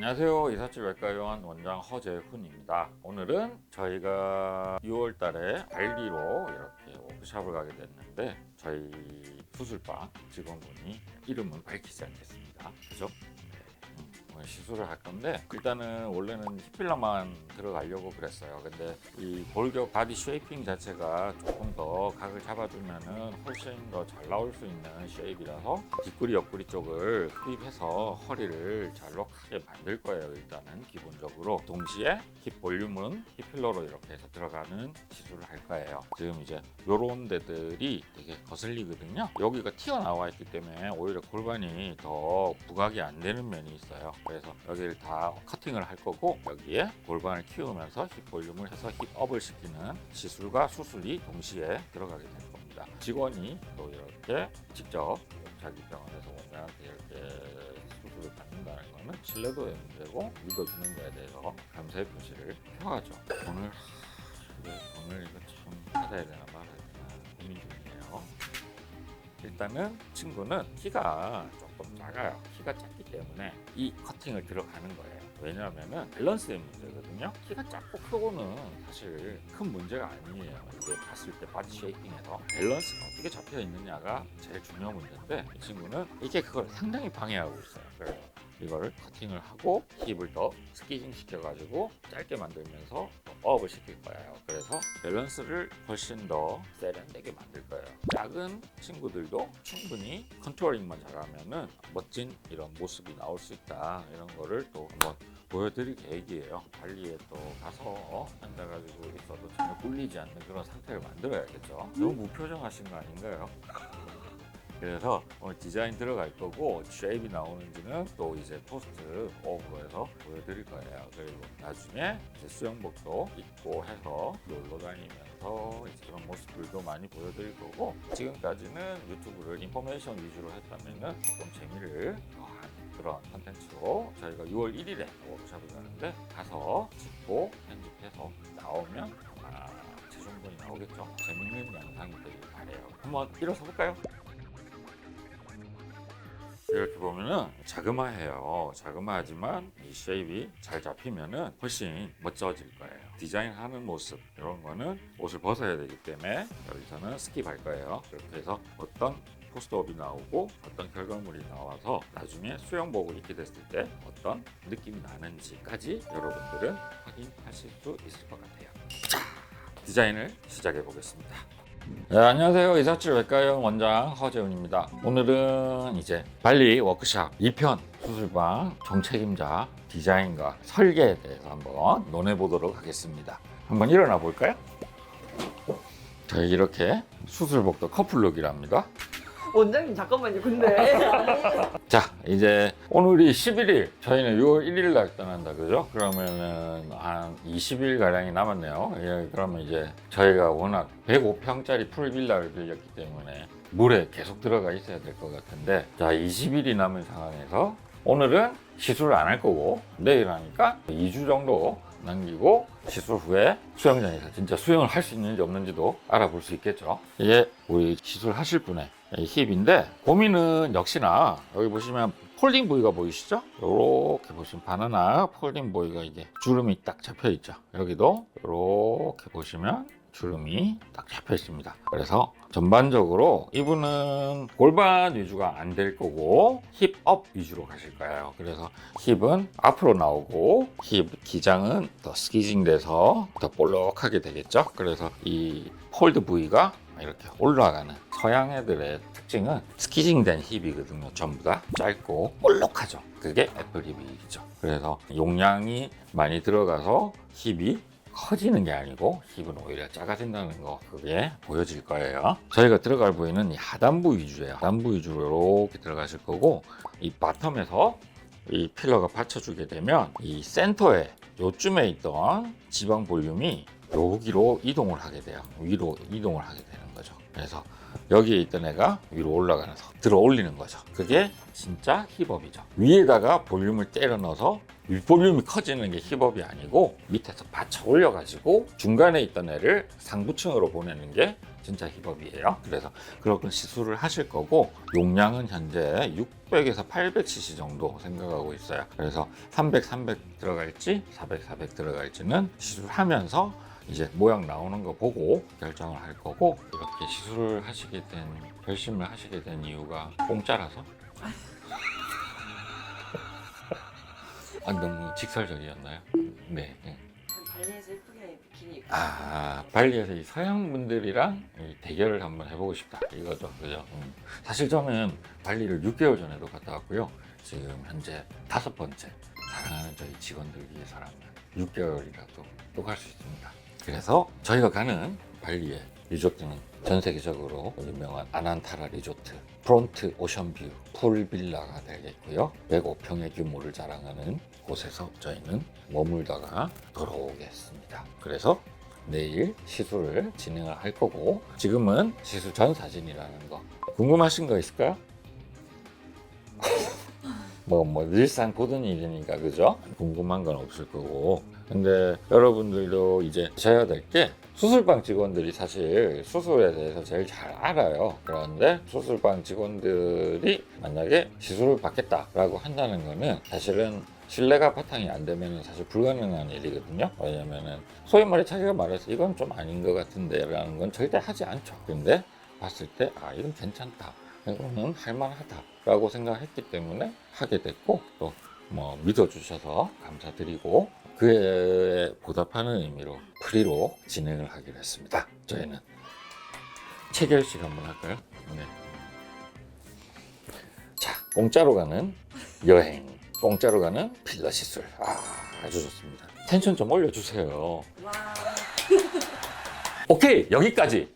안녕하세요. 이삿짐 외과의원 원장 허재훈입니다. 오늘은 저희가 6월 달에 발리로 이렇게 워크숍을 가게 됐는데 저희 수술방 직원분이 이름은 밝히지 않겠습니다. 그죠? 오늘 시술을 할 건데 일단은 원래는 힙필러만 들어가려고 그랬어요. 근데 이 골격 바디 쉐이핑 자체가 조금 더 각을 잡아주면은 훨씬 더 잘 나올 수 있는 쉐입이라서 뒷구리 옆구리 쪽을 투입해서 허리를 잘록하게 만들 거예요. 일단은 기본적으로 동시에 힙 볼륨은 힙필러로 이렇게 해서 들어가는 시술을 할 거예요. 지금 이제 요런 데들이 되게 거슬리거든요. 여기가 튀어나와 있기 때문에 오히려 골반이 더 부각이 안 되는 면이 있어요. 그래서 여기를 다 커팅을 할 거고 여기에 골반을 키우면서 힙 볼륨을 해서 힙업을 시키는 시술과 수술이 동시에 들어가게 될 겁니다. 직원이 또 이렇게 직접 자기 병원에서 원장한테 이렇게 수술을 받는다는 거는 신뢰도의 문제고 믿어주는 거에 대해서 감사의 표시를 표하죠. 오늘 이거 참 받아야 되나 말아야 되나 고민 중이에요. 일단은 친구는 키가 조금 작아요. 키가 작기 때문에 이 커팅을 들어가는 거예요. 왜냐하면 밸런스의 문제거든요. 키가 작고 크고는 사실 큰 문제가 아니에요. 이게 봤을 때 바디 쉐이핑에서 밸런스가 어떻게 잡혀 있느냐가 제일 중요한 문제인데 이 친구는 이게 그걸 상당히 방해하고 있어요. 그래서 이거를 커팅을 하고 힙을 더 스키징 시켜가지고 짧게 만들면서 업을 시킬 거예요. 그래서 밸런스를 훨씬 더 세련되게 만들 거예요. 작은 친구들도 충분히 컨트롤링만 잘하면은 멋진 이런 모습이 나올 수 있다. 이런 거를 또 한번 보여드릴 계획이에요. 발리에 또 가서 앉아가지고 있어도 전혀 꿀리지 않는 그런 상태를 만들어야겠죠. 너무 무표정하신 거 아닌가요? 그래서 오늘 디자인 들어갈 거고 쉐입이 나오는지는 또 이제 포스트 업으로 해서 보여드릴 거예요. 그리고 나중에 이제 수영복도 입고 해서 놀러 다니면서 이제 그런 모습들도 많이 보여드릴 거고 지금까지는 유튜브를 인포메이션 위주로 했다면은 조금 재미를 더한 그런 컨텐츠로 저희가 6월 1일에 워크숍을 가는데 가서 찍고 편집해서 나오면 아마 최종본이 나오겠죠. 재밌는 영상이 되길 바래요. 한번 일어서 볼까요? 이렇게 보면은 자그마해요. 자그마하지만 이 쉐입이 잘 잡히면은 훨씬 멋져질 거예요. 디자인하는 모습 이런 거는 옷을 벗어야 되기 때문에 여기서는 스킵할 거예요. 이렇게 해서 어떤 포스트업이 나오고 어떤 결과물이 나와서 나중에 수영복을 입게 됐을 때 어떤 느낌이 나는지까지 여러분들은 확인하실 수 있을 것 같아요. 자, 디자인을 시작해 보겠습니다. 네, 안녕하세요. 이삿짐 외과의원 원장 허재훈입니다. 오늘은 이제 발리 워크숍 2편 수술방 총책임자 디자인과 설계에 대해서 한번 논해 보도록 하겠습니다. 한번 일어나 볼까요? 저희 이렇게 수술복도 커플룩이랍니다. 원장님 잠깐만요. 근데 자, 이제 오늘이 11일, 저희는 6월 1일 날 떠난다, 그죠? 그러면은 한 20일 가량이 남았네요. 예, 그러면 이제 저희가 워낙 105평짜리 풀빌라를 빌렸기 때문에 물에 계속 들어가 있어야 될 것 같은데, 자, 20일이 남은 상황에서 오늘은 시술을 안 할 거고 내일 하니까 2주 정도 남기고 시술 후에 수영장에서 진짜 수영을 할 수 있는지 없는지도 알아볼 수 있겠죠. 이게 우리 시술하실 분의 힙인데 고민은 역시나 여기 보시면 폴딩 부위가 보이시죠? 이렇게 보시면 바나나 폴딩 부위가 이게 주름이 딱 잡혀 있죠. 여기도 이렇게 보시면 주름이 딱 잡혀 있습니다. 그래서 전반적으로 이분은 골반 위주가 안 될 거고 힙업 위주로 가실 거예요. 그래서 힙은 앞으로 나오고 힙 기장은 더 스키징 돼서 더 볼록하게 되겠죠. 그래서 이 폴드 부위가 이렇게 올라가는 서양 애들의 특징은 스키징 된 힙이거든요. 전부 다 짧고 볼록하죠. 그게 애플 힙이죠. 그래서 용량이 많이 들어가서 힙이 커지는 게 아니고 힙은 오히려 작아진다는 거 그게 보여질 거예요. 저희가 들어갈 부위는 이 하단부 위주예요. 하단부 위주로 이렇게 들어가실 거고 이 바텀에서 이 필러가 받쳐주게 되면 이 센터에 요쯤에 있던 지방 볼륨이 여기로 이동을 하게 돼요. 위로 이동을 하게 되는 거죠. 그래서 여기에 있던 애가 위로 올라가면서 들어 올리는 거죠. 그게 진짜 힙업이죠. 위에다가 볼륨을 때려 넣어서 윗볼륨이 커지는 게 힙업이 아니고 밑에서 받쳐 올려가지고 중간에 있던 애를 상부층으로 보내는 게 진짜 힙업이에요. 그래서 그런 시술을 하실 거고 용량은 현재 600에서 800cc 정도 생각하고 있어요. 그래서 300 들어갈지 400 들어갈지는 시술하면서 이제 모양 나오는 거 보고 결정을 할 거고, 이렇게 시술을 하시게 된, 결심을 하시게 된 이유가 공짜라서? 아, 너무 직설적이었나요? 네. 발리에서 예쁘게 비키니 입고 발리에서 이 서양 분들이랑 이 대결을 한번 해보고 싶다 이거죠, 그죠? 사실 저는 발리를 6개월 전에도 갔다 왔고요. 지금 현재 5번째 사랑하는 저희 직원들 위해서라면 6개월이라도 또 갈 수 있습니다. 그래서 저희가 가는 발리의 리조트는 전 세계적으로 유명한 아난타라 리조트 프론트 오션뷰 풀빌라가 되겠고요. 105평의 규모를 자랑하는 곳에서 저희는 머물다가 돌아오겠습니다. 그래서 내일 시술을 진행을 할 거고, 지금은 시술 전 사진이라는 거 궁금하신 거 있을까요? 뭐 일상 보던 일이니까, 그죠? 궁금한 건 없을 거고. 근데 여러분들도 이제 아셔야 될 게, 수술방 직원들이 사실 수술에 대해서 제일 잘 알아요. 그런데 수술방 직원들이 만약에 시술을 받겠다라고 한다는 거는 사실은 신뢰가 바탕이 안 되면 사실 불가능한 일이거든요. 왜냐면은 소위 말해 자기가 말해서 이건 좀 아닌 것 같은데 라는 건 절대 하지 않죠. 근데 봤을 때 이건 괜찮다, 이거는 할만하다 라고 생각했기 때문에 하게 됐고, 또 뭐 믿어주셔서 감사드리고 그에 보답하는 의미로 프리로 진행을 하기로 했습니다. 저희는 체결식 한번 할까요? 네. 자, 공짜로 가는 여행, 공짜로 가는 필러 시술, 아주 좋습니다. 텐션 좀 올려주세요. 와 오케이, 여기까지.